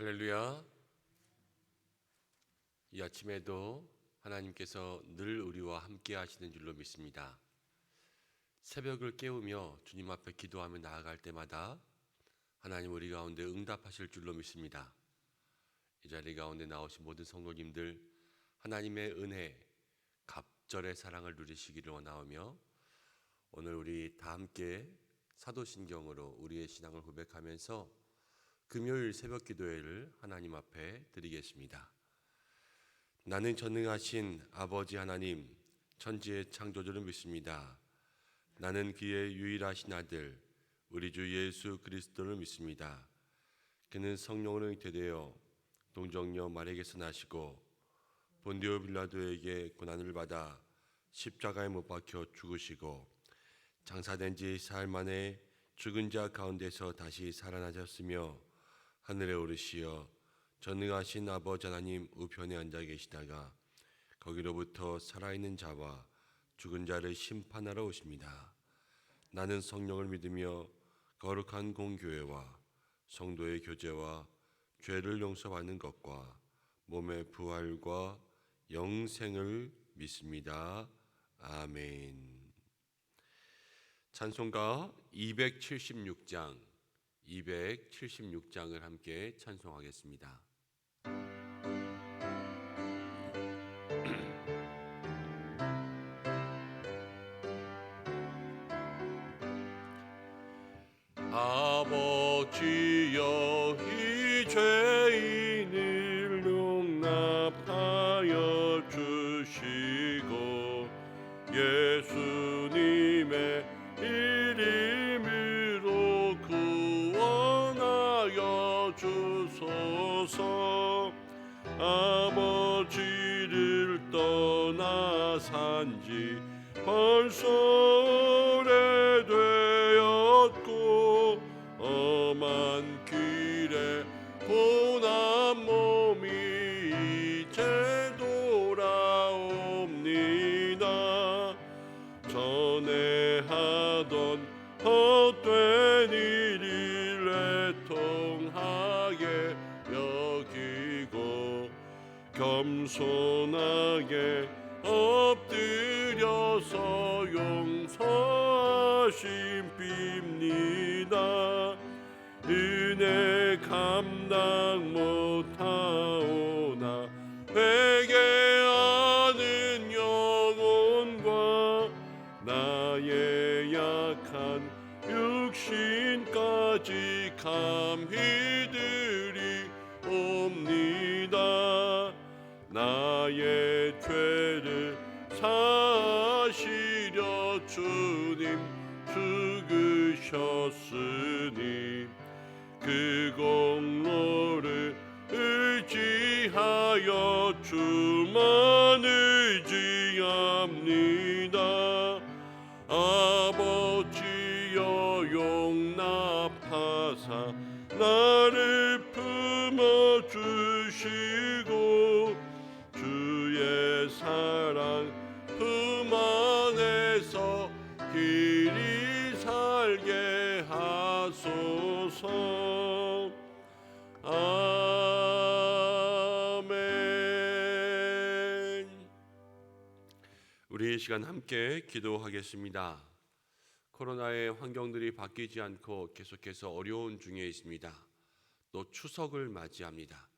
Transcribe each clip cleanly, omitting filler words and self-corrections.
할렐루야. 이 아침에도 하나님께서 늘 우리와 함께 하시는 줄로 믿습니다. 새벽을 깨우며 주님 앞에 기도하며 나아갈 때마다 하나님 우리 가운데 응답하실 줄로 믿습니다. 이 자리 가운데 나오신 모든 성도님들 하나님의 은혜, 갑절의 사랑을 누리시기를 원하오며 오늘 우리 다 함께 사도신경으로 우리의 신앙을 고백하면서 금요일 새벽 기도회를 하나님 앞에 드리겠습니다. 나는 전능하신 아버지 하나님, 천지의 창조주를 믿습니다. 나는 그의 유일하신 아들, 우리 주 예수 그리스도를 믿습니다. 그는 성령으로 잉태되어 동정녀 마리아에게서 나시고 본디오 빌라도에게 고난을 받아 십자가에 못 박혀 죽으시고 장사된 지 사흘 만에 죽은 자 가운데서 다시 살아나셨으며 하늘에 오르시어 전능하신 아버지 하나님 우편에 앉아 계시다가 거기로부터 살아있는 자와 죽은 자를 심판하러 오십니다. 나는 성령을 믿으며 거룩한 공교회와 성도의 교제와 죄를 용서받는 것과 몸의 부활과 영생을 믿습니다. 아멘. 찬송가 276장을 함께 찬송하겠습니다. 아버지여 이 죄인을 용납하여 주시고 예수님의 이름으로 구원하여 주소서. 아버지를 떠나 산지 벌써 오래되었고 험한 길에 고난 몸이 이제 돌아옵니다. 전에 하던 헛된 일을 애통하게 여기고 겸손하게 엎드려서 용서하심 빕니다. 은혜 감당 못하오나 회개하는 영혼과 나의 약한 육신까지 감히 드리옵니다. 나의 죄를 사하시려 주님 죽으셨으니 그 공로를 의지하여 주만 의지합니다. 아버지여 용납하사 나를 품어주시고 주의 사랑 품 안에서 길이 살게 하소서. 아멘. 우리 이 시간 함께 기도하겠습니다. 코로나의 환경들이 바뀌지 않고 계속해서 어려운 중에 있습니다. 또 추석을 맞이합니다.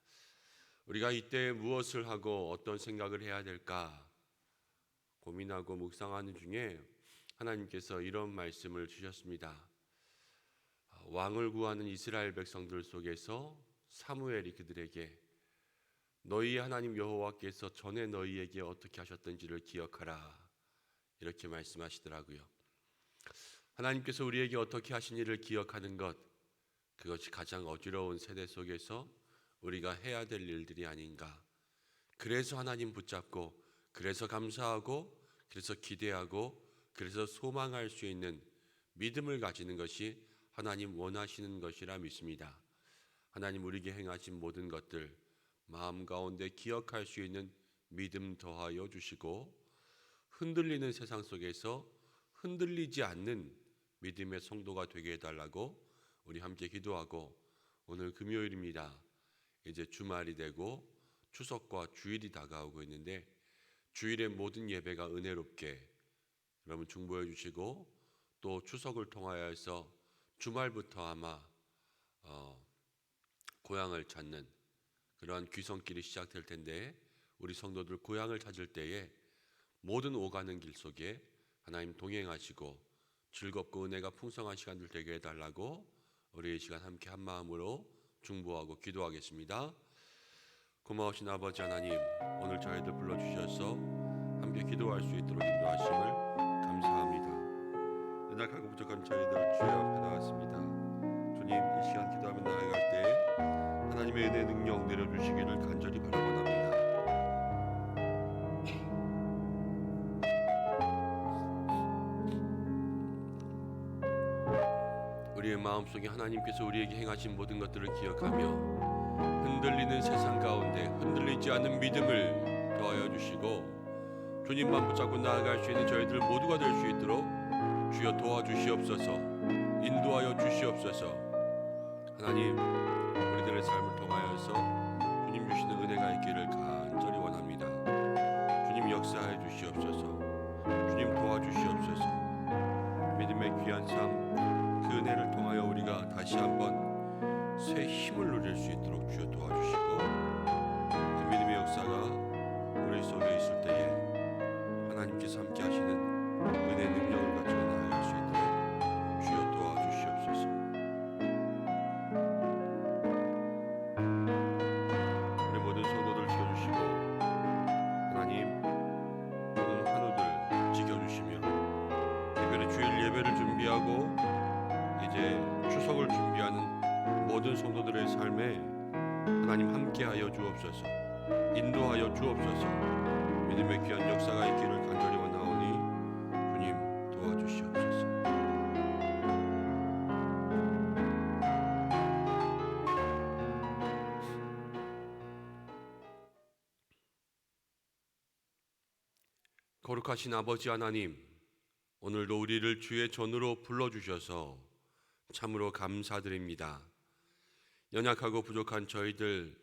우리가 이때 무엇을 하고 어떤 생각을 해야 될까 고민하고 묵상하는 중에 하나님께서 이런 말씀을 주셨습니다. 왕을 구하는 이스라엘 백성들 속에서 사무엘이 그들에게 너희 하나님 여호와께서 전에 너희에게 어떻게 하셨던지를 기억하라 이렇게 말씀하시더라고요. 하나님께서 우리에게 어떻게 하신 일을 기억하는 것, 그것이 가장 어지러운 세대 속에서 우리가 해야 될 일들이 아닌가. 그래서 하나님 붙잡고, 그래서 감사하고, 그래서 기대하고, 그래서 소망할 수 있는 믿음을 가지는 것이 하나님 원하시는 것이라 믿습니다. 하나님 우리에게 행하신 모든 것들 마음 가운데 기억할 수 있는 믿음 더하여 주시고, 흔들리는 세상 속에서 흔들리지 않는 믿음의 성도가 되게 해달라고 우리 함께 기도하고, 오늘 금요일입니다. 이제 주말이 되고 추석과 주일이 다가오고 있는데 주일의 모든 예배가 은혜롭게 여러분 중보해 주시고 또 추석을 통하여서 주말부터 아마 고향을 찾는 그러한 귀성길이 시작될 텐데 우리 성도들 고향을 찾을 때에 모든 오가는 길 속에 하나님 동행하시고 즐겁고 은혜가 풍성한 시간들 되게 해달라고 우리 이 시간 함께 한 마음으로 중보하고 기도하겠습니다. 고마우신 아버지 하나님, 오늘 저희들 불러주셔서 함께 기도할 수 있도록 인도하심을 감사합니다. 연약하고 부족한 저희들 주의 앞에 나왔습니다. 주님, 이 시간 기도하며 나아갈 때 하나님의 은혜 능력 내려주시기를 간절히 바라옵나이다. 우리의 마음속에 하나님께서 우리에게 행하신 모든 것들을 기억하며 흔들리는 세상 가운데 흔들리지 않는 믿음을 더하여 주시고 주님만 붙잡고 나아갈 수 있는 저희들 모두가 될 수 있도록 주여 도와주시옵소서. 인도하여 주시옵소서. 하나님, 우리들의 삶을 통하여서 주님 주시는 은혜가 있기를 간절히 원합니다. 주님 역사해 주시옵소서. 주님 도와주시옵소서. 믿음의 귀한 삶 그 은혜를 통하여 우리가 다시 한번 새 힘을 누릴 수 있도록 주여 도와주시고 그 믿음의 역사가 우리 속에 있을 때에 하나님께서 함께 하시는 은혜 능력을 가지고 나아갈 수 있도록 주여 도와주시옵소서. 우리 모든 성도들 지켜주시고 하나님 모든 환우들 지켜주시며 특별히 주일 예배를 준비하고 이제 추석을 준비하는 모든 성도들의 삶에 하나님 함께하여 주옵소서. 인도하여 주옵소서. 믿음의 귀한 역사가 있기를 간절히 원하오니 주님 도와주시옵소서. 거룩하신 아버지 하나님, 오늘도 우리를 주의 전으로 불러주셔서 참으로 감사드립니다. 연약하고 부족한 저희들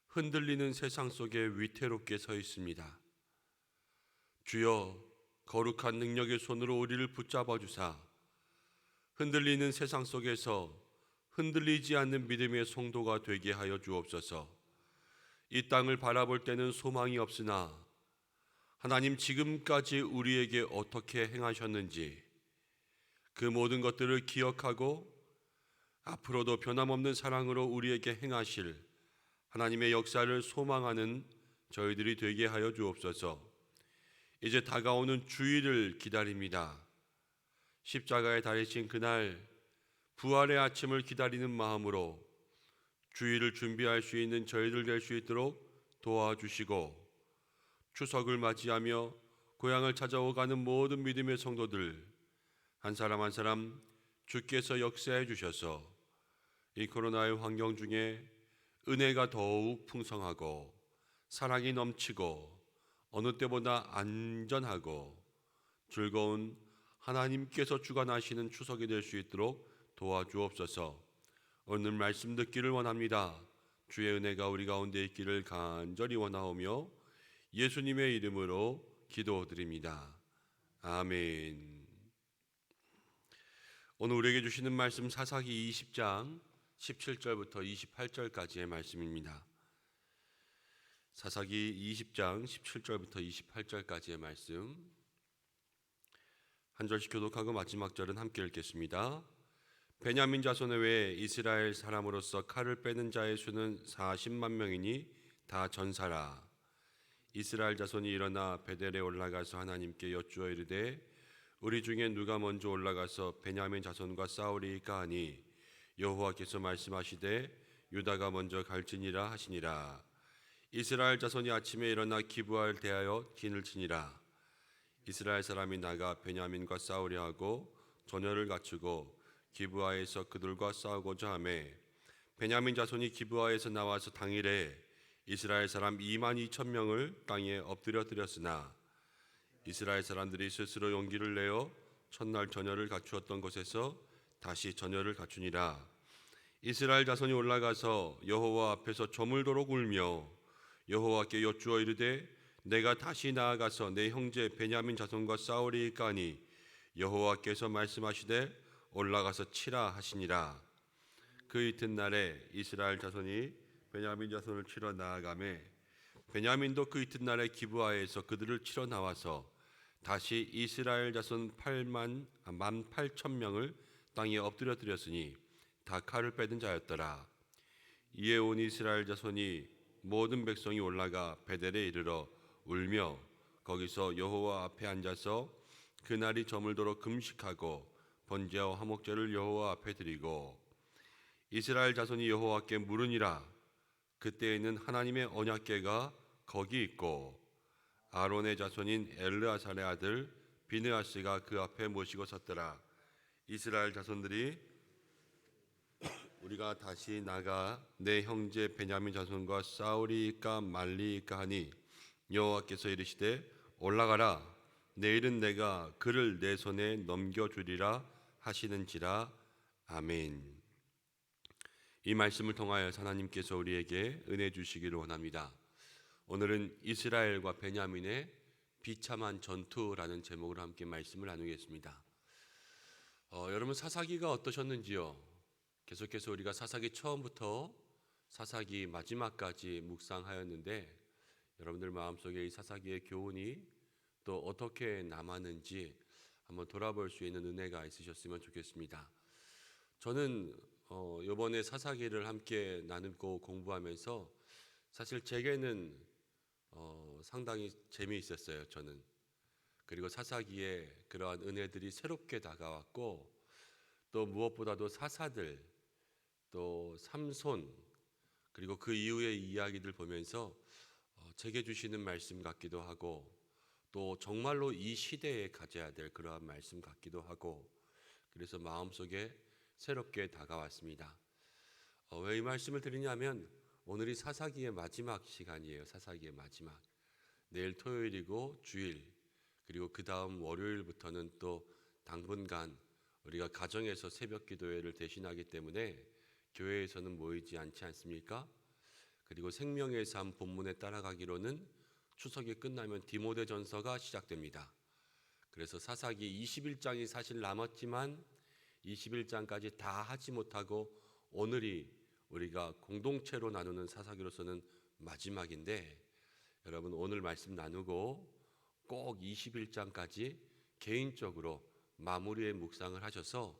흔들리는 세상 속에 위태롭게 서 있습니다. 주여 거룩한 능력의 손으로 우리를 붙잡아 주사 흔들리는 세상 속에서 흔들리지 않는 믿음의 성도가 되게 하여 주옵소서. 이 땅을 바라볼 때는 소망이 없으나 하나님 지금까지 우리에게 어떻게 행하셨는지 그 모든 것들을 기억하고 앞으로도 변함없는 사랑으로 우리에게 행하실 하나님의 역사를 소망하는 저희들이 되게 하여 주옵소서. 이제 다가오는 주일을 기다립니다. 십자가에 달리신 그날 부활의 아침을 기다리는 마음으로 주일을 준비할 수 있는 저희들 될 수 있도록 도와주시고 추석을 맞이하며 고향을 찾아오가는 모든 믿음의 성도들 한 사람 한 사람 주께서 역사해 주셔서 이 코로나의 환경 중에 은혜가 더욱 풍성하고 사랑이 넘치고 어느 때보다 안전하고 즐거운 하나님께서 주관하시는 추석이 될 수 있도록 도와주옵소서. 오늘 말씀 듣기를 원합니다. 주의 은혜가 우리 가운데 있기를 간절히 원하오며 예수님의 이름으로 기도드립니다. 아멘. 오늘 우리에게 주시는 말씀 사사기 20장 17절부터 28절까지의 말씀입니다. 사사기 20장 17절부터 28절까지의 말씀 한 절씩 교독하고 마지막 절은 함께 읽겠습니다. 베냐민 자손 외에 이스라엘 사람으로서 칼을 빼는 자의 수는 40만 명이니 다 전사라. 이스라엘 자손이 일어나 베델에 올라가서 하나님께 여쭈어 이르되 우리 중에 누가 먼저 올라가서 베냐민 자손과 싸우리이까 하니 여호와께서 말씀하시되 유다가 먼저 갈지니라 하시니라. 이스라엘 자손이 아침에 일어나 기브아를 대하여 진을 치니라. 이스라엘 사람이 나가 베냐민과 싸우려 하고 전열을 갖추고 기브아에서 그들과 싸우고자 하매 베냐민 자손이 기브아에서 나와서 당일에 이스라엘 사람 2만 2천 명을 땅에 엎드려 드렸으나 이스라엘 사람들이 스스로 용기를 내어 첫날 전열을 갖추었던 곳에서 다시 전열을 갖추니라. 이스라엘 자손이 올라가서 여호와 앞에서 저물도록 울며 여호와께 여쭈어 이르되 내가 다시 나아가서 내 형제 베냐민 자손과 싸우리이까 하니 여호와께서 말씀하시되 올라가서 치라 하시니라. 그 이튿날에 이스라엘 자손이 베냐민 자손을 치러 나아가매 베냐민도 그 이튿날에 기브아에서 그들을 치러 나와서 다시 이스라엘 자손 18,000명을 땅에 엎드려 드렸으니 다 칼을 빼든 자였더라. 이에 온 이스라엘 자손이 모든 백성이 올라가 베델에 이르러 울며 거기서 여호와 앞에 앉아서 그날이 저물도록 금식하고 번제와 화목제를 여호와 앞에 드리고 이스라엘 자손이 여호와께 물으니라. 그때에는 하나님의 언약궤가 거기 있고 아론의 자손인 엘르아살의 아들 비느하스가 그 앞에 모시고 섰더라. 이스라엘 자손들이 우리가 다시 나가 내 형제 베냐민 자손과 싸우리이까 말리이까 하니 여호와께서 이르시되 올라가라. 내일은 내가 그를 내 손에 넘겨주리라 하시는지라. 아멘. 이 말씀을 통하여 하나님께서 우리에게 은혜 주시기를 원합니다. 오늘은 이스라엘과 베냐민의 비참한 전투라는 제목으로 함께 말씀을 나누겠습니다. 여러분 사사기가 어떠셨는지요? 계속해서 우리가 사사기 처음부터 사사기 마지막까지 묵상하였는데 여러분들 마음속에 이 사사기의 교훈이 또 어떻게 남았는지 한번 돌아볼 수 있는 은혜가 있으셨으면 좋겠습니다. 저는 이번에 사사기를 함께 나누고 공부하면서 사실 제게는 상당히 재미있었어요. 저는. 그리고 사사기에 그러한 은혜들이 새롭게 다가왔고 또 무엇보다도 사사들 또 삼손 그리고 그 이후의 이야기들 보면서 제게 주시는 말씀 같기도 하고 또 정말로 이 시대에 가져야 될 그러한 말씀 같기도 하고 그래서 마음속에 새롭게 다가왔습니다. 왜 이 말씀을 드리냐면 오늘이 사사기의 마지막 시간이에요. 사사기의 마지막. 내일 토요일이고 주일 그리고 그 다음 월요일부터는 또 당분간 우리가 가정에서 새벽 기도회를 대신하기 때문에 교회에서는 모이지 않지 않습니까? 그리고 생명의 삶 본문에 따라가기로는 추석이 끝나면 디모데전서가 시작됩니다. 그래서 사사기 21장이 사실 남았지만 21장까지 다 하지 못하고 오늘이 우리가 공동체로 나누는 사사기로서는 마지막인데 여러분 오늘 말씀 나누고 꼭 21장까지 개인적으로 마무리의 묵상을 하셔서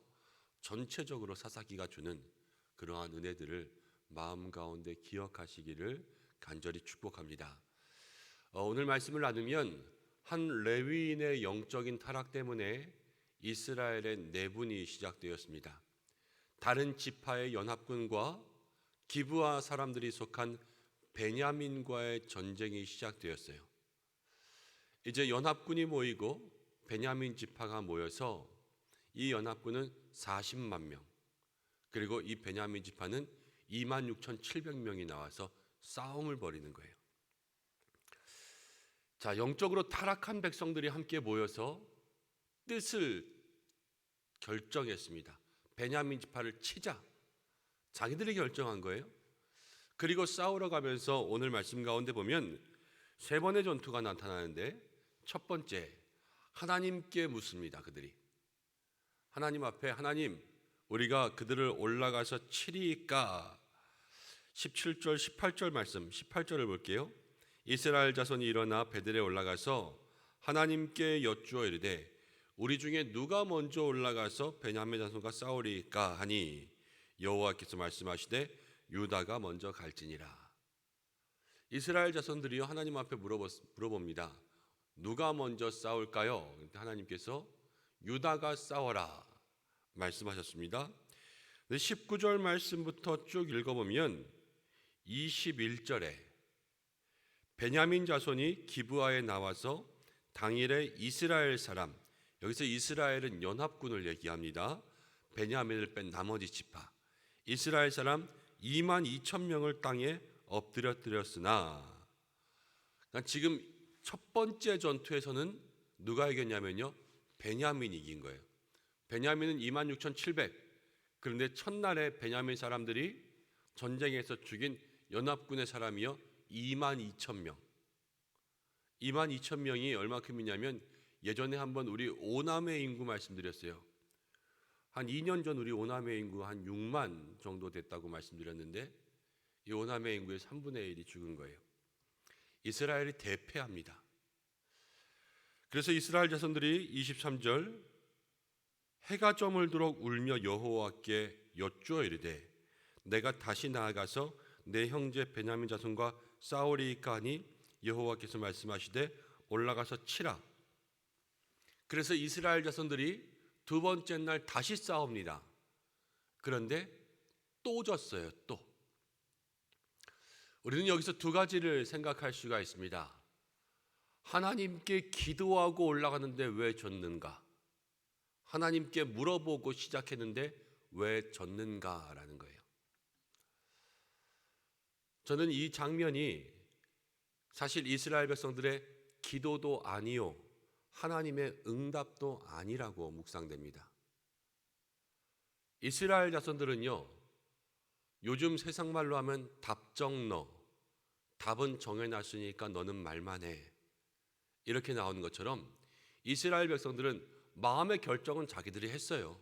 전체적으로 사사기가 주는 그러한 은혜들을 마음 가운데 기억하시기를 간절히 축복합니다. 오늘 말씀을 나누면 한 레위인의 영적인 타락 때문에 이스라엘의 내분이 시작되었습니다. 다른 지파의 연합군과 기브아 사람들이 속한 베냐민과의 전쟁이 시작되었어요. 이제 연합군이 모이고 베냐민 지파가 모여서 이 연합군은 40만 명 그리고 이 베냐민 지파는 26,700명이 나와서 싸움을 벌이는 거예요. 자, 영적으로 타락한 백성들이 함께 모여서 뜻을 결정했습니다. 베냐민 지파를 치자. 자기들이 결정한 거예요. 그리고 싸우러 가면서 오늘 말씀 가운데 보면 세 번의 전투가 나타나는데 첫 번째 하나님께 묻습니다. 그들이 하나님 앞에 하나님 우리가 그들을 올라가서 치리까 17절 18절 말씀 18절을 볼게요. 이스라엘 자손이 일어나 베델에 올라가서 하나님께 여쭈어 이르되 우리 중에 누가 먼저 올라가서 베냐민 자손과 싸우리까 하니 여호와께서 말씀하시되 유다가 먼저 갈지니라. 이스라엘 자손들이요 하나님 앞에 물어봅니다. 누가 먼저 싸울까요? 하나님께서 유다가 싸워라 말씀하셨습니다. 19절 말씀부터 쭉 읽어보면 21절에 베냐민 자손이 기브아에 나와서 당일에 이스라엘 사람, 여기서 이스라엘은 연합군을 얘기합니다. 베냐민을 뺀 나머지 지파 이스라엘 사람 22,000명을 땅에 엎드렸으나 그러니까 지금 첫 번째 전투에서는 누가 이겼냐면요 베냐민이 이긴 거예요. 베냐민은 26,700 그런데 첫날에 베냐민 사람들이 전쟁에서 죽인 연합군의 사람이요 2만 2천 명. 2만 2천 명이 얼마큼이냐면 예전에 한번 우리 오남의 인구 말씀드렸어요. 한 2년 전 우리 오남의 인구 한 6만 정도 됐다고 말씀드렸는데 이 오남의 인구의 3분의 1이 죽은 거예요. 이스라엘이 대패합니다. 그래서 이스라엘 자손들이 23절 해가 저물도록 울며 여호와께 여쭈어 이르되 내가 다시 나아가서 내 형제 베냐민 자손과 싸우리이까 하니 여호와께서 말씀하시되 올라가서 치라. 그래서 이스라엘 자손들이 두 번째 날 다시 싸웁니다. 그런데 또 졌어요. 또. 우리는 여기서 두 가지를 생각할 수가 있습니다. 하나님께 기도하고 올라가는데 왜 졌는가? 하나님께 물어보고 시작했는데 왜 졌는가라는 거예요. 저는 이 장면이 사실 이스라엘 백성들의 기도도 아니요 하나님의 응답도 아니라고 묵상됩니다. 이스라엘 자손들은요 요즘 세상 말로 하면 답정너, 답은 정해놨으니까 너는 말만 해, 이렇게 나오는 것처럼 이스라엘 백성들은 마음의 결정은 자기들이 했어요.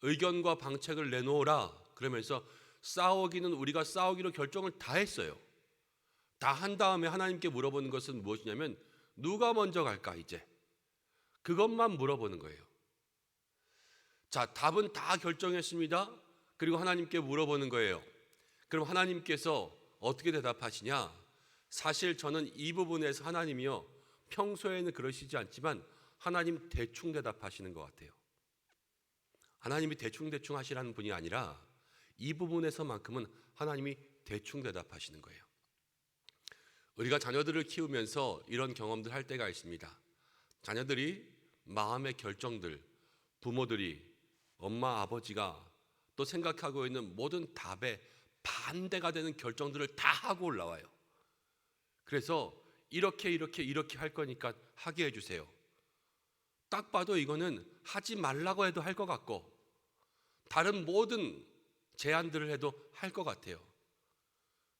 의견과 방책을 내놓으라 그러면서 싸우기는 우리가 싸우기로 결정을 다 했어요. 다 한 다음에 하나님께 물어보는 것은 무엇이냐면 누가 먼저 갈까? 이제 그것만 물어보는 거예요. 자, 답은 다 결정했습니다. 그리고 하나님께 물어보는 거예요. 그럼 하나님께서 어떻게 대답하시냐? 사실 저는 이 부분에서 하나님이요 평소에는 그러시지 않지만 하나님 대충 대답하시는 것 같아요. 하나님이 대충 하시라는 분이 아니라 이 부분에서만큼은 하나님이 대충 대답하시는 거예요. 우리가 자녀들을 키우면서 이런 경험들 할 때가 있습니다. 자녀들이 마음의 결정들, 부모들이, 엄마, 아버지가 또 생각하고 있는 모든 답에 반대가 되는 결정들을 다 하고 올라와요. 그래서 이렇게 할 거니까 하게 해주세요. 딱 봐도 이거는 하지 말라고 해도 할 것 같고 다른 모든 제안들을 해도 할 것 같아요.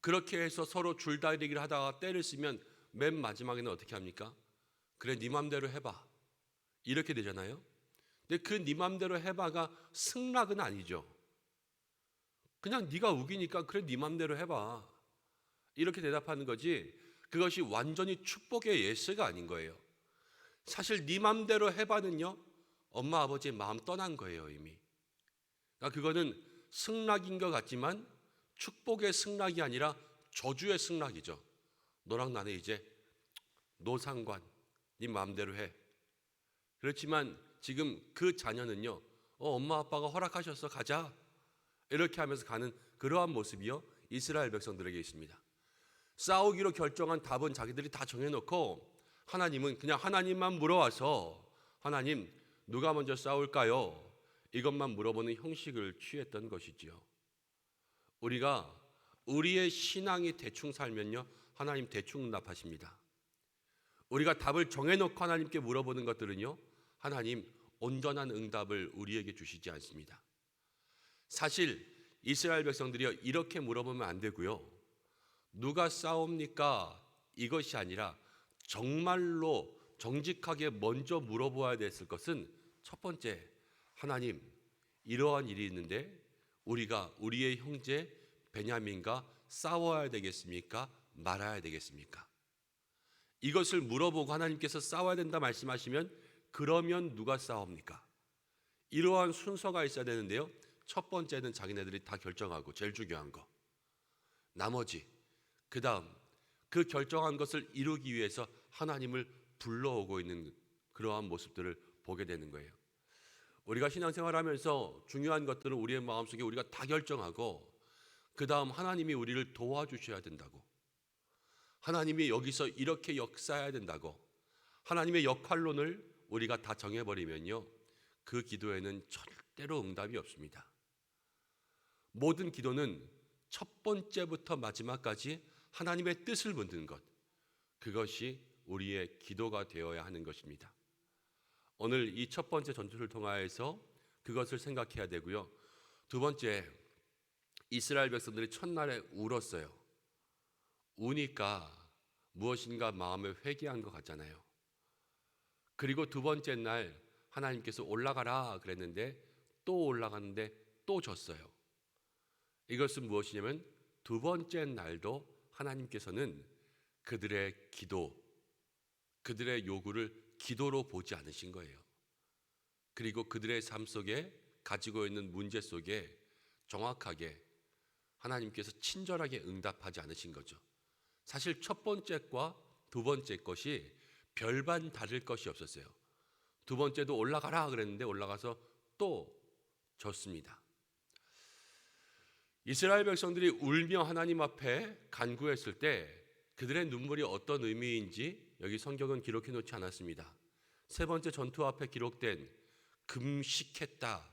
그렇게 해서 서로 줄다리기를 하다가 때를 쓰면 맨 마지막에는 어떻게 합니까? 그래 네 맘대로 해봐, 이렇게 되잖아요. 근데 그 네 맘대로 해봐가 승낙은 아니죠. 그냥 네가 우기니까 그래 네 맘대로 해봐, 이렇게 대답하는 거지 그것이 완전히 축복의 예스가 아닌 거예요. 사실 네 맘대로 해봐는요 엄마 아버지의 마음 떠난 거예요 이미. 그러니까 그거는 승낙인 것 같지만 축복의 승낙이 아니라 저주의 승낙이죠. 너랑 나는 이제 노상관, 네 마음대로 해. 그렇지만 지금 그 자녀는요 엄마 아빠가 허락하셨어 가자, 이렇게 하면서 가는 그러한 모습이요 이스라엘 백성들에게 있습니다. 싸우기로 결정한 답은 자기들이 다 정해놓고 하나님은 그냥 하나님만 물어와서 하나님 누가 먼저 싸울까요? 이것만 물어보는 형식을 취했던 것이지요. 우리가 우리의 신앙이 대충 살면요 하나님 대충 응답하십니다. 우리가 답을 정해놓고 하나님께 물어보는 것들은요 하나님 온전한 응답을 우리에게 주시지 않습니다. 사실 이스라엘 백성들이요 이렇게 물어보면 안 되고요, 누가 싸웁니까? 이것이 아니라 정말로 정직하게 먼저 물어보아야 됐을 것은 첫 번째, 하나님 이러한 일이 있는데 우리가 우리의 형제 베냐민과 싸워야 되겠습니까? 말아야 되겠습니까? 이것을 물어보고 하나님께서 싸워야 된다 말씀하시면 그러면 누가 싸웁니까? 이러한 순서가 있어야 되는데요, 첫 번째는 자기네들이 다 결정하고 제일 중요한 거, 나머지 그 다음 그 결정한 것을 이루기 위해서 하나님을 불러오고 있는 그러한 모습들을 보게 되는 거예요. 우리가 신앙생활하면서 중요한 것들을 우리의 마음속에 우리가 다 결정하고 그 다음 하나님이 우리를 도와주셔야 된다고, 하나님이 여기서 이렇게 역사해야 된다고 하나님의 역할론을 우리가 다 정해버리면요 그 기도에는 절대로 응답이 없습니다. 모든 기도는 첫 번째부터 마지막까지 하나님의 뜻을 묻는 것, 그것이 우리의 기도가 되어야 하는 것입니다. 오늘 이 첫 번째 전투를 통하여서 그것을 생각해야 되고요, 두 번째, 이스라엘 백성들이 첫날에 울었어요. 우니까 무엇인가 마음에 회개한 것 같잖아요. 그리고 두 번째 날 하나님께서 올라가라 그랬는데 또 올라갔는데 또 졌어요. 이것은 무엇이냐면 두 번째 날도 하나님께서는 그들의 기도, 그들의 요구를 기도로 보지 않으신 거예요. 그리고 그들의 삶 속에 가지고 있는 문제 속에 정확하게 하나님께서 친절하게 응답하지 않으신 거죠. 사실 첫 번째과 두 번째 것이 별반 다를 것이 없었어요. 두 번째도 올라가라 그랬는데 올라가서 또 졌습니다. 이스라엘 백성들이 울며 하나님 앞에 간구했을 때 그들의 눈물이 어떤 의미인지 여기 성경은 기록해 놓지 않았습니다. 세 번째 전투 앞에 기록된 금식했다,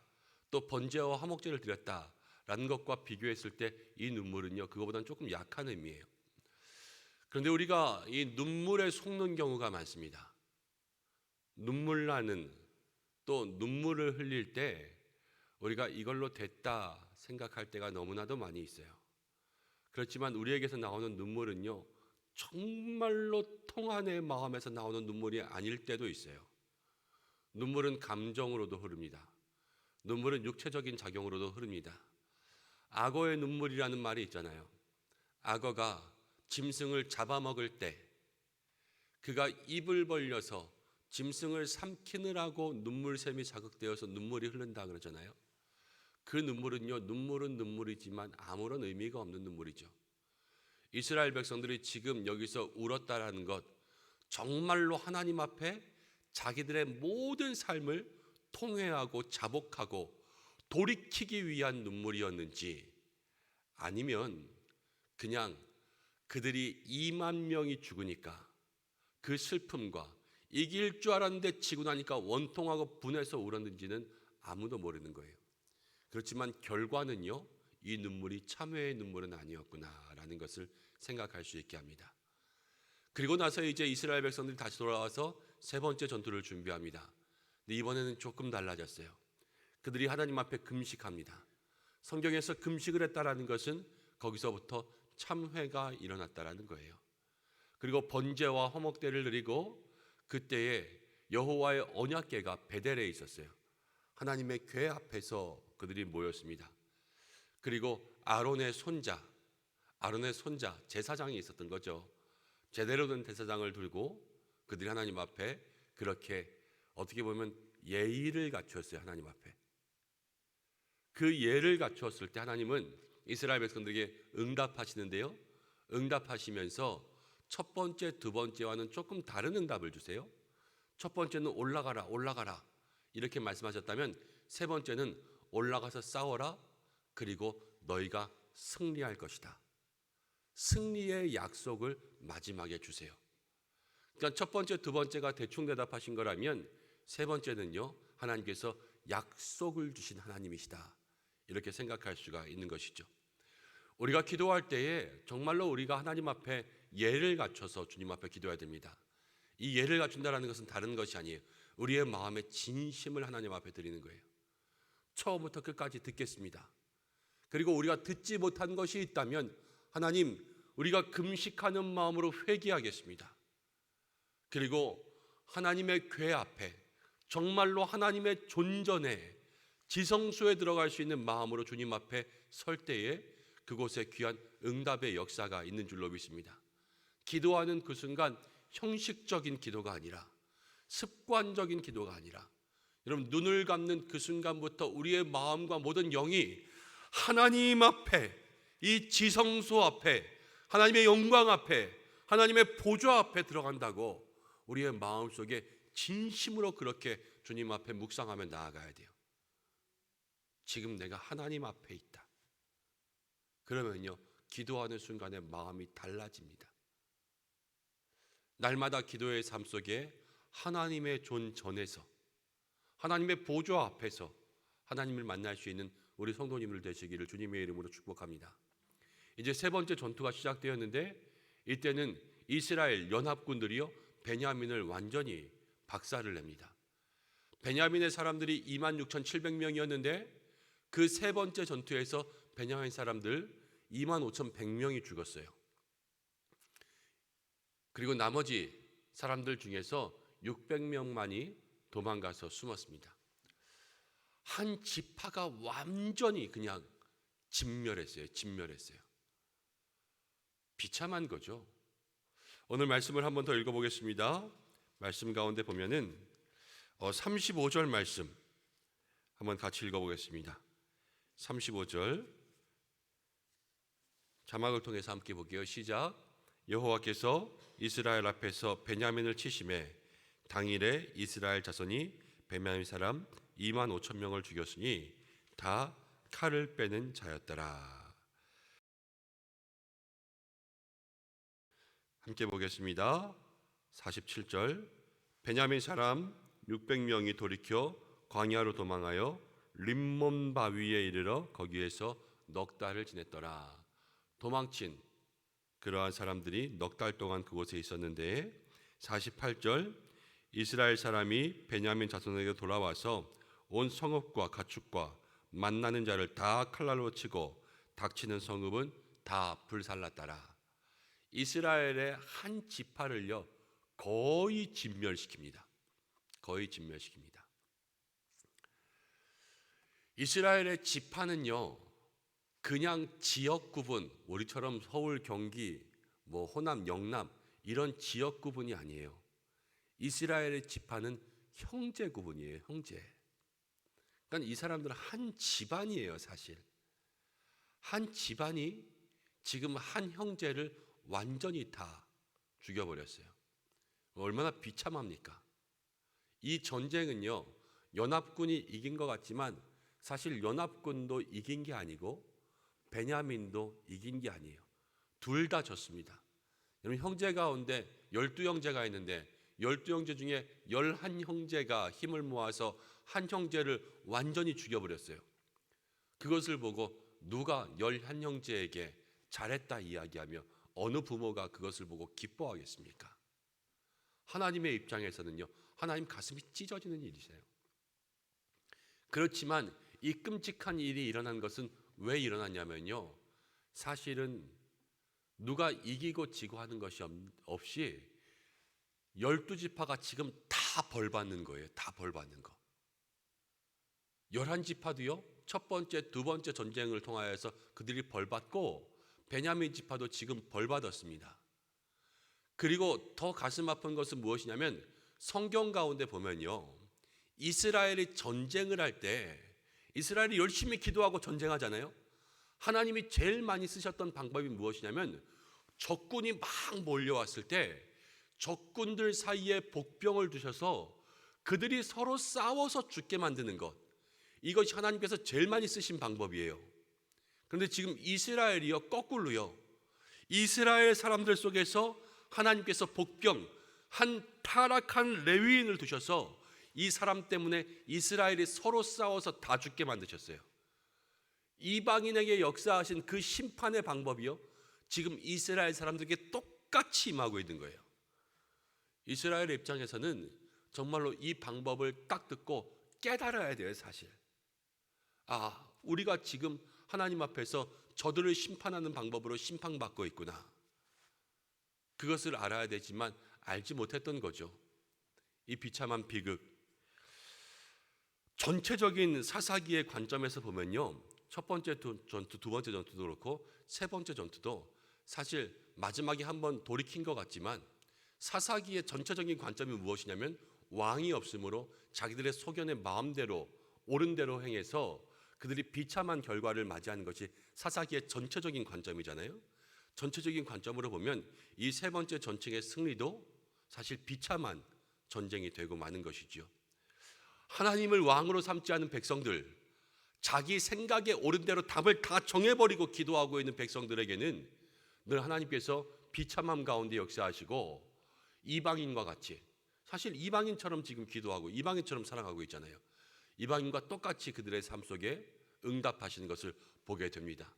또 번제와 화목제를 드렸다 라는 것과 비교했을 때 이 눈물은요, 그거보다는 조금 약한 의미예요. 그런데 우리가 이 눈물에 속는 경우가 많습니다. 눈물 나는, 또 눈물을 흘릴 때 우리가 이걸로 됐다 생각할 때가 너무나도 많이 있어요. 그렇지만 우리에게서 나오는 눈물은요, 정말로 통안의 마음에서 나오는 눈물이 아닐 때도 있어요. 눈물은 감정으로도 흐릅니다. 눈물은 육체적인 작용으로도 흐릅니다. 악어의 눈물이라는 말이 있잖아요. 악어가 짐승을 잡아먹을 때 그가 입을 벌려서 짐승을 삼키느라고 눈물샘이 자극되어서 눈물이 흐른다 그러잖아요. 그 눈물은요, 눈물은 눈물이지만 아무런 의미가 없는 눈물이죠. 이스라엘 백성들이 지금 여기서 울었다라는 것, 정말로 하나님 앞에 자기들의 모든 삶을 통회하고 자복하고 돌이키기 위한 눈물이었는지, 아니면 그냥 그들이 2만 명이 죽으니까 그 슬픔과 이길 줄 알았는데 지고 나니까 원통하고 분해서 울었는지는 아무도 모르는 거예요. 그렇지만 결과는요, 이 눈물이 참회의 눈물은 아니었구나라는 것을 생각할 수 있게 합니다. 그리고 나서 이제 이스라엘 백성들이 다시 돌아와서 세 번째 전투를 준비합니다. 근데 이번에는 조금 달라졌어요. 그들이 하나님 앞에 금식합니다. 성경에서 금식을 했다라는 것은 거기서부터 참회가 일어났다라는 거예요. 그리고 번제와 화목제를 드리고 그때에 여호와의 언약궤가 베델에 있었어요. 하나님의 궤 앞에서 그들이 모였습니다. 그리고 아론의 손자 제사장이 있었던 거죠. 제대로 된 제사장을 들고 그들이 하나님 앞에 그렇게 어떻게 보면 예의를 갖추었어요. 하나님 앞에 그 예를 갖추었을 때 하나님은 이스라엘 백성들에게 응답하시는데요, 응답하시면서 첫 번째, 두 번째와는 조금 다른 응답을 주세요. 첫 번째는 올라가라 이렇게 말씀하셨다면 세 번째는 올라가서 싸워라, 그리고 너희가 승리할 것이다. 승리의 약속을 마지막에 주세요. 그러니까 첫 번째, 두 번째가 대충 대답하신 거라면 세 번째는요, 하나님께서 약속을 주신 하나님이시다, 이렇게 생각할 수가 있는 것이죠. 우리가 기도할 때에 정말로 우리가 하나님 앞에 예를 갖춰서 주님 앞에 기도해야 됩니다. 이 예를 갖춘다는 것은 다른 것이 아니에요. 우리의 마음의 진심을 하나님 앞에 드리는 거예요. 처음부터 끝까지 듣겠습니다. 그리고 우리가 듣지 못한 것이 있다면 하나님, 우리가 금식하는 마음으로 회개하겠습니다. 그리고 하나님의 궤 앞에 정말로 하나님의 존전에 지성소에 들어갈 수 있는 마음으로 주님 앞에 설 때에 그곳에 귀한 응답의 역사가 있는 줄로 믿습니다. 기도하는 그 순간 형식적인 기도가 아니라, 습관적인 기도가 아니라, 여러분 눈을 감는 그 순간부터 우리의 마음과 모든 영이 하나님 앞에, 이 지성소 앞에, 하나님의 영광 앞에, 하나님의 보좌 앞에 들어간다고 우리의 마음속에 진심으로 그렇게 주님 앞에 묵상하며 나아가야 돼요. 지금 내가 하나님 앞에 있다. 그러면요, 기도하는 순간에 마음이 달라집니다. 날마다 기도의 삶 속에 하나님의 존전에서, 하나님의 보좌 앞에서 하나님을 만날 수 있는 우리 성도님들 되시기를 주님의 이름으로 축복합니다. 이제 세 번째 전투가 시작되었는데 이때는 이스라엘 연합군들이요, 베냐민을 완전히 박살을 냅니다. 베냐민의 사람들이 26,700명이었는데 그 세 번째 전투에서 베냐민 사람들 25,100명이 죽었어요. 그리고 나머지 사람들 중에서 600명만이 도망가서 숨었습니다. 한 지파가 완전히 그냥 진멸했어요. 비참한 거죠. 오늘 말씀을 한 번 더 읽어보겠습니다. 말씀 가운데 보면은 35절 말씀 한번 같이 읽어보겠습니다. 35절 자막을 통해서 함께 볼게요. 시작. 여호와께서 이스라엘 앞에서 베냐민을 치심에 당일에 이스라엘 자손이 베냐민 사람 25,000명을 죽였으니 다 칼을 빼는 자였더라. 함께 보겠습니다. 47절 베냐민 사람 600명이 돌이켜 광야로 도망하여 림몬 바위에 이르러 거기에서 넉 달을 지냈더라. 도망친 그러한 사람들이 넉 달 동안 그곳에 있었는데 48절 이스라엘 사람이 베냐민 자손에게 돌아와서 온 성읍과 가축과 만나는 자를 다 칼날로 치고 닥치는 성읍은 다 불살랐더라. 이스라엘의 한 지파를요 거의 진멸시킵니다. 이스라엘의 지파는요 그냥 지역 구분, 우리처럼 서울, 경기, 호남, 영남 이런 지역 구분이 아니에요. 이스라엘의 지파는 형제 구분이에요. 형제. 그러니까 이 사람들은 한 집안이에요. 사실 한 집안이 지금 한 형제를 완전히 다 죽여버렸어요. 얼마나 비참합니까? 이 전쟁은요 연합군이 이긴 것 같지만 사실 연합군도 이긴 게 아니고 베냐민도 이긴 게 아니에요. 둘 다 졌습니다. 여러분 형제 가운데 12형제가 있는데 12형제 중에 11형제가 힘을 모아서 한 형제를 완전히 죽여버렸어요. 그것을 보고 누가 11형제에게 잘했다 이야기하며 어느 부모가 그것을 보고 기뻐하겠습니까? 하나님의 입장에서는요 하나님 가슴이 찢어지는 일이세요. 그렇지만 이 끔찍한 일이 일어난 것은 왜 일어났냐면요 사실은 누가 이기고 지고 하는 것이 없이 12지파가 지금 다 벌받는 거예요. 다 벌받는 거. 11지파도요 첫 번째, 두 번째 전쟁을 통하여서 그들이 벌받고 베냐민 지파도 지금 벌받았습니다. 그리고 더 가슴 아픈 것은 무엇이냐면 성경 가운데 보면요 이스라엘이 전쟁을 할 때 이스라엘이 열심히 기도하고 전쟁하잖아요. 하나님이 제일 많이 쓰셨던 방법이 무엇이냐면 적군이 막 몰려왔을 때 적군들 사이에 복병을 두셔서 그들이 서로 싸워서 죽게 만드는 것, 이것이 하나님께서 제일 많이 쓰신 방법이에요. 그런데 지금 이스라엘이요 거꾸로요 이스라엘 사람들 속에서 하나님께서 복병 한 타락한 레위인을 두셔서 이 사람 때문에 이스라엘이 서로 싸워서 다 죽게 만드셨어요. 이방인에게 역사하신 그 심판의 방법이요 지금 이스라엘 사람들에게 똑같이 임하고 있는 거예요. 이스라엘의 입장에서는 정말로 이 방법을 딱 듣고 깨달아야 돼요. 사실 우리가 지금 하나님 앞에서 저들을 심판하는 방법으로 심판받고 있구나. 그것을 알아야 되지만 알지 못했던 거죠. 이 비참한 비극. 전체적인 사사기의 관점에서 보면요 첫 번째 전투, 두 번째 전투도 그렇고 세 번째 전투도 사실 마지막에 한번 돌이킨 것 같지만 사사기의 전체적인 관점이 무엇이냐면 왕이 없으므로 자기들의 소견의 마음대로 옳은 대로 행해서 그들이 비참한 결과를 맞이하는 것이 사사기의 전체적인 관점이잖아요. 전체적인 관점으로 보면 이 세 번째 전쟁의 승리도 사실 비참한 전쟁이 되고 마는 것이죠. 하나님을 왕으로 삼지 않은 백성들, 자기 생각에 옳은 대로 답을 다 정해버리고 기도하고 있는 백성들에게는 늘 하나님께서 비참함 가운데 역사하시고 이방인과 같이, 사실 이방인처럼 지금 기도하고 이방인처럼 살아가고 있잖아요. 이방인과 똑같이 그들의 삶 속에 응답하시는 것을 보게 됩니다.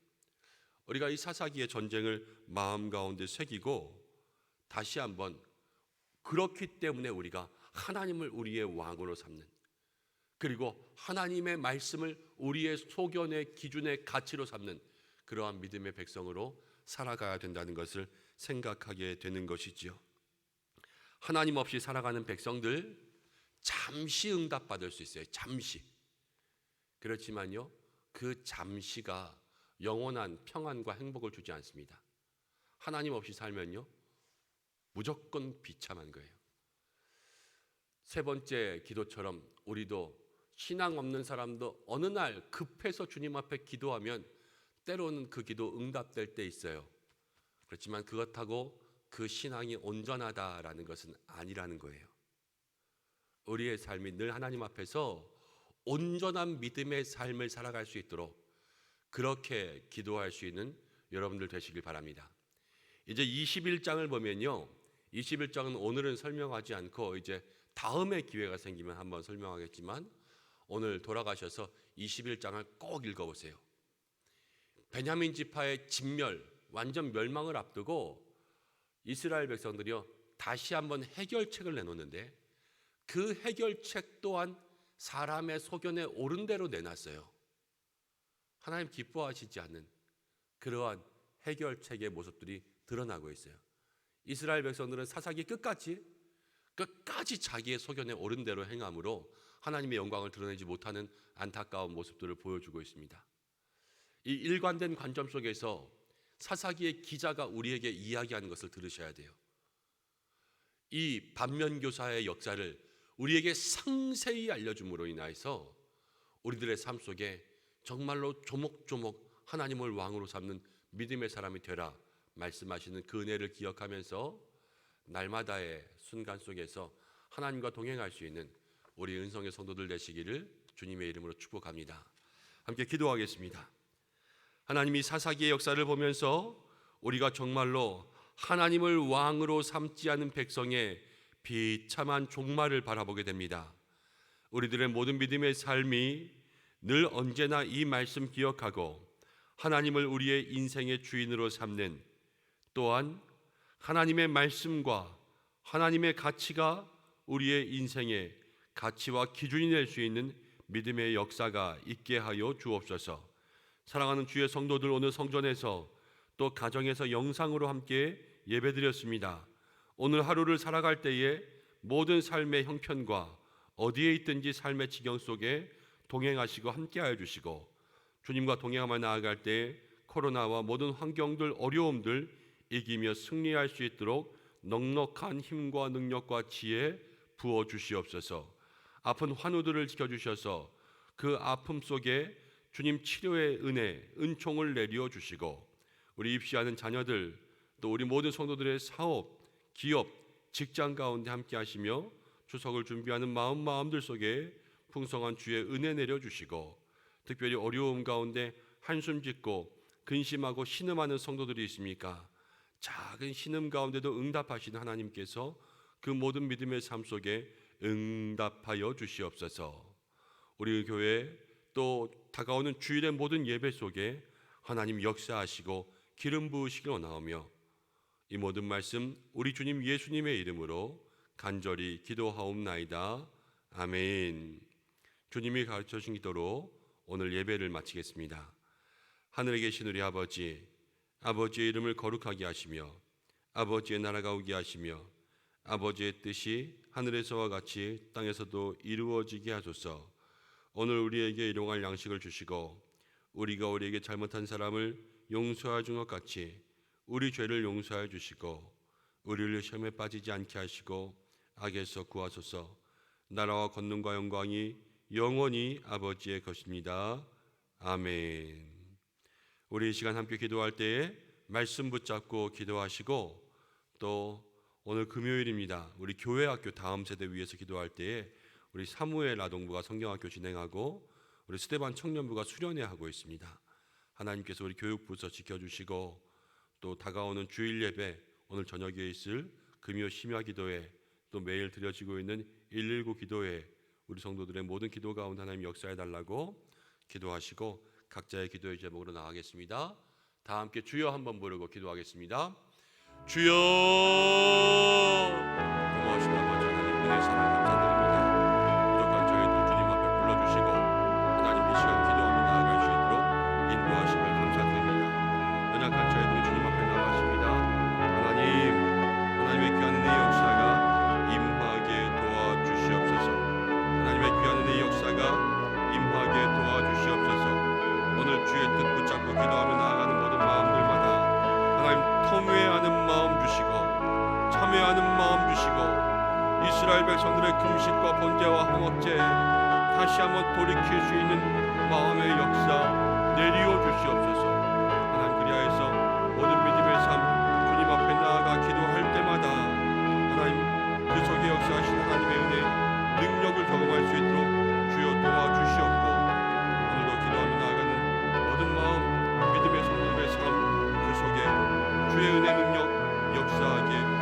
우리가 이 사사기의 전쟁을 마음 가운데 새기고 다시 한번 그렇기 때문에 우리가 하나님을 우리의 왕으로 삼는, 그리고 하나님의 말씀을 우리의 소견의 기준의 가치로 삼는 그러한 믿음의 백성으로 살아가야 된다는 것을 생각하게 되는 것이지요. 하나님 없이 살아가는 백성들 잠시 응답받을 수 있어요. 잠시. 그렇지만요, 그 잠시가 영원한 평안과 행복을 주지 않습니다. 하나님 없이 살면요, 무조건 비참한 거예요. 세 번째 기도처럼 우리도 신앙 없는 사람도 어느 날 급해서 주님 앞에 기도하면 때로는 그 기도 응답될 때 있어요. 그렇지만 그렇다고 그 신앙이 온전하다라는 것은 아니라는 거예요. 우리의 삶이 늘 하나님 앞에서 온전한 믿음의 삶을 살아갈 수 있도록 그렇게 기도할 수 있는 여러분들 되시길 바랍니다. 이제 21장을 보면요, 21장은 오늘은 설명하지 않고 이제 다음에 기회가 생기면 한번 설명하겠지만 오늘 돌아가셔서 21장을 꼭 읽어보세요. 베냐민 지파의 진멸, 완전 멸망을 앞두고 이스라엘 백성들이요 다시 한번 해결책을 내놓는데 그 해결책 또한 사람의 소견에 옳은 대로 내놨어요. 하나님 기뻐하시지 않는 그러한 해결책의 모습들이 드러나고 있어요. 이스라엘 백성들은 사사기 끝까지 자기의 소견에 옳은 대로 행함으로 하나님의 영광을 드러내지 못하는 안타까운 모습들을 보여주고 있습니다. 이 일관된 관점 속에서 사사기의 기자가 우리에게 이야기하는 것을 들으셔야 돼요. 이 반면교사의 역사를 우리에게 상세히 알려줌으로 인하여서 우리들의 삶 속에 정말로 조목조목 하나님을 왕으로 삼는 믿음의 사람이 되라 말씀하시는 그 은혜를 기억하면서 날마다의 순간 속에서 하나님과 동행할 수 있는 우리 은성의 성도들 되시기를 주님의 이름으로 축복합니다. 함께 기도하겠습니다. 하나님이 사사기의 역사를 보면서 우리가 정말로 하나님을 왕으로 삼지 않은 백성의 비참한 종말을 바라보게 됩니다. 우리들의 모든 믿음의 삶이 늘 언제나 이 말씀 기억하고 하나님을 우리의 인생의 주인으로 삼는, 또한 하나님의 말씀과 하나님의 가치가 우리의 인생의 가치와 기준이 될 수 있는 믿음의 역사가 있게 하여 주옵소서. 사랑하는 주의 성도들, 오늘 성전에서 또 가정에서 영상으로 함께 예배드렸습니다. 오늘 하루를 살아갈 때에 모든 삶의 형편과 어디에 있든지 삶의 지경 속에 동행하시고 함께하여 주시고, 주님과 동행하며 나아갈 때 코로나와 모든 환경들, 어려움들 이기며 승리할 수 있도록 넉넉한 힘과 능력과 지혜 부어 주시옵소서. 아픈 환우들을 지켜주셔서 그 아픔 속에 주님 치료의 은혜, 은총을 내려 주시고, 우리 입시하는 자녀들, 또 우리 모든 성도들의 사업, 기업, 직장 가운데 함께 하시며 추석을 준비하는 마음들 속에 풍성한 주의 은혜 내려 주시고, 특별히 어려움 가운데 한숨 짓고 근심하고 신음하는 성도들이 있습니까? 작은 신음 가운데도 응답하시는 하나님께서 그 모든 믿음의 삶 속에 응답하여 주시옵소서. 우리 교회 또 다가오는 주일의 모든 예배 속에 하나님 역사하시고 기름 부으시길 원하오며, 이 모든 말씀 우리 주님 예수님의 이름으로 간절히 기도하옵나이다. 아멘. 주님이 가르쳐 주신 기도로 오늘 예배를 마치겠습니다. 하늘에 계신 우리 아버지, 아버지의 이름을 거룩하게 하시며 아버지의 나라가 오게 하시며 아버지의 뜻이 하늘에서와 같이 땅에서도 이루어지게 하소서. 오늘 우리에게 일용할 양식을 주시고 우리가 우리에게 잘못한 사람을 용서해 준 것 같이 우리 죄를 용서해 주시고 우리를 시험에 빠지지 않게 하시고 악에서 구하소서. 나라와 권능과 영광이 영원히 아버지의 것입니다. 아멘. 우리 이 시간 함께 기도할 때에 말씀 붙잡고 기도하시고, 또 오늘 금요일입니다. 우리 교회학교 다음 세대 위해서 기도할 때에 우리 사무엘 아동부가 성경학교 진행하고 우리 스데반 청년부가 수련회 하고 있습니다. 하나님께서 우리 교육부서 지켜주시고, 또 다가오는 주일 예배, 오늘 저녁에 있을 금요 심야 기도회, 또 매일 드려지고 있는 119 기도회, 우리 성도들의 모든 기도 가운데 하나님 역사해 달라고 기도하시고 각자의 기도의 제목으로 나가겠습니다. 다 함께 주여 한번 부르고 기도하겠습니다. 주여. 고마우신 아버지 하나님, 은혜 사랑 감사드립니다. 부족한 저희들 주님 앞에 불러주시고 이스라엘 백성들의 금식과 번제와 화목제 다시 한번 돌이킬 수 있는 마음의 역사 내리어 주시옵소서. 하나님 그리하여서 모든 믿음의 삶 주님 앞에 나아가 기도할 때마다 하나님 그 속에 역사하신 하나님의 은혜 능력을 경험할 수 있도록 주여 도와주시옵고, 오늘도 기도하며 나아가는 모든 마음 믿음의 성도들의 삶 그 속에 주의 은혜 능력 역사하게